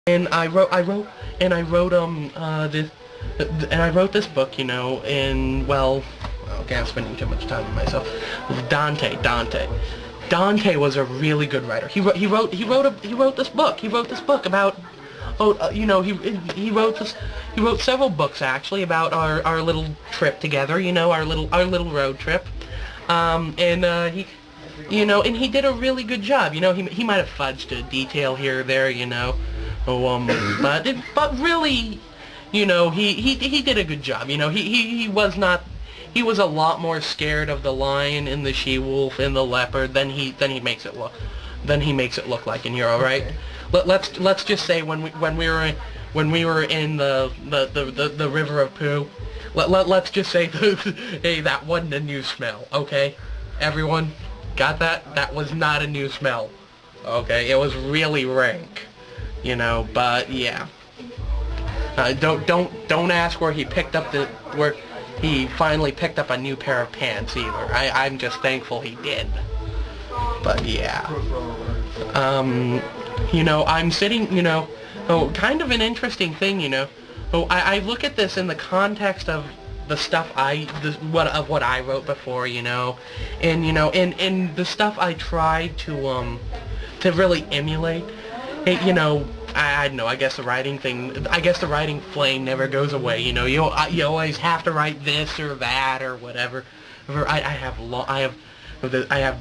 And I wrote this book, you know, and well, okay, I'm spending too much time on myself. Dante was a really good writer. He wrote this book. He wrote this book about, you know, he wrote several books actually about our little trip together, you know, our little road trip. He, you know, and he did a really good job. You know, he might have fudged a detail here or there, you know. But really, you know, he did a good job. You know, he was a lot more scared of the lion and the she-wolf and the leopard than he makes it look like. And you're all right. Let's just say when we were in the river of poo, let's just say hey, that wasn't a new smell. Okay, everyone, got that? That was not a new smell. Okay, it was really rank. You know, but yeah. Don't ask where he finally picked up a new pair of pants either. I'm just thankful he did. But yeah. You know, I'm sitting, you know, kind of an interesting thing, you know. I look at this in the context of the stuff what I wrote before, you know, and you know, and the stuff I tried to really emulate. You know, I don't know. I guess the writing flame never goes away. You know, you always have to write this or that or whatever. I have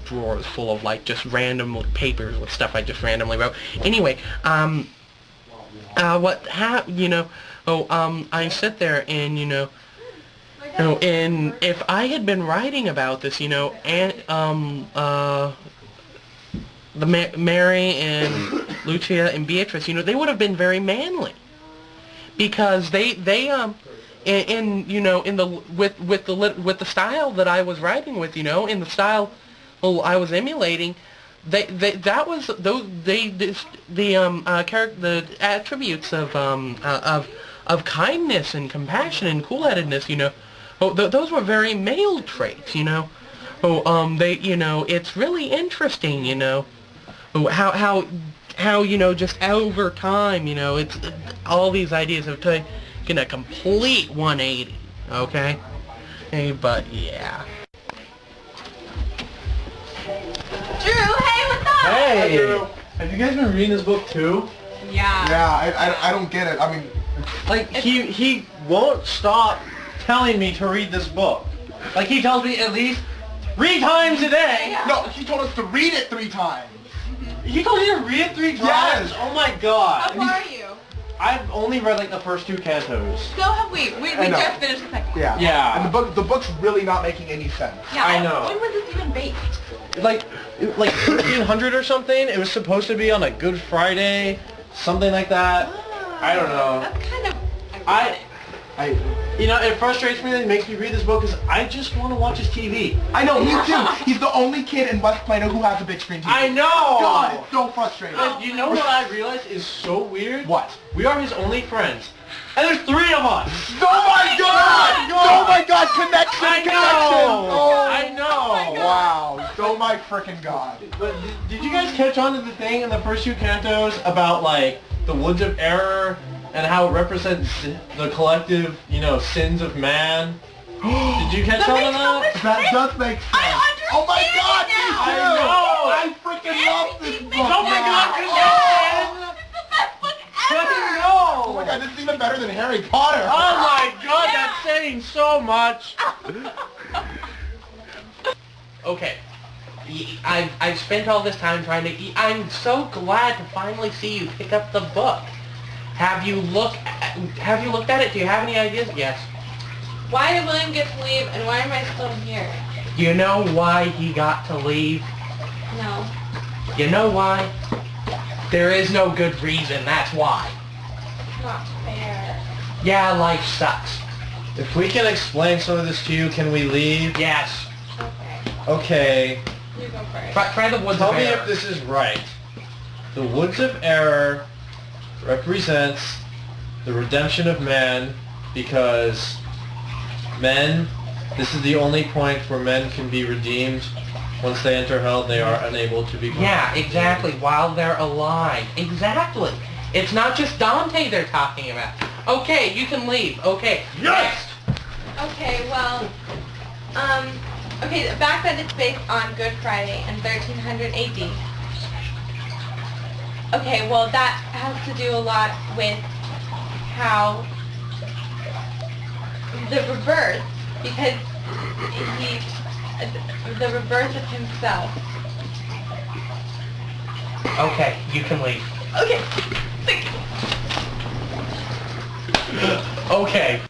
drawers full of like just random papers with stuff I just randomly wrote. Anyway, I sit there and and if I had been writing about this, you know, and Mary and Lucia and Beatrice, you know, they would have been very manly, because they you know, with the style that I was writing with, you know, in the style I was emulating, the attributes of kindness and compassion and cool-headedness, you know, those were very male traits, you know. You know, it's really interesting, you know, how you know, just over time, you know, it's all these ideas have taken a complete 180, okay? But yeah. Drew, hey, what's up? Hey, Drew. Have you guys been reading this book too? Yeah. Yeah, I don't get it. I mean, like, he won't stop telling me to read this book. Like, he tells me at least 3 times a day. Yeah. no, he told us to read it 3 times. He told you to read it 3 times? Yes. Oh my god. How far are you? I've only read like the first 2 cantos. So have we. We I know. just finished the second one. Yeah. Yeah. And the book's really not making any sense. Yeah. I know. When was this even based? Like 1300 or something. It was supposed to be on a Good Friday, something like that. I don't know. That's kind of You know, it frustrates me that he makes me read this book because I just want to watch his TV. I know, me too. He's the only kid in West Plano who has a big screen TV. I know! God, it's so frustrating. But you know what I realized is so weird? What? We are his only friends. And there's 3 of us! Oh my god! Oh my god, connection! I know! Oh. I know! Wow, oh my frickin' god. But did you guys catch on to the thing in the first 2 cantos about, like, the Woods of Error and how it represents the collective, you know, sins of man? Did you catch on to that? That does make sense. I understand Oh my god, it me now. too! I know! I freaking love this book! Oh my god, Oh, this is the best book ever! Oh my god, this is even better than Harry Potter! Oh my god, that's saying so much! Okay. I've spent all this time trying to. I'm so glad to finally see you pick up the book. Have you looked at it? Do you have any ideas? Yes. Why did William get to leave, and why am I still here? Do you know why he got to leave? No. You know why? There is no good reason, that's why. Not fair. Yeah, life sucks. If we can explain some of this to you, can we leave? Yes. Okay. Okay. You go first. Try the Woods Tell of me Error. if this is right. The Woods of Error represents the redemption of man, because men, this is the only point where men can be redeemed. Once they enter hell, they are unable to be. Yeah, exactly, while they're alive. Exactly. It's not just Dante they're talking about. Okay, you can leave. Okay, next. Okay, well, okay, back then it's based on Good Friday in 1300 AD. Okay, well that has to do a lot with how the rebirth, because the rebirth of himself. Okay, you can leave. Okay, thank you. Okay.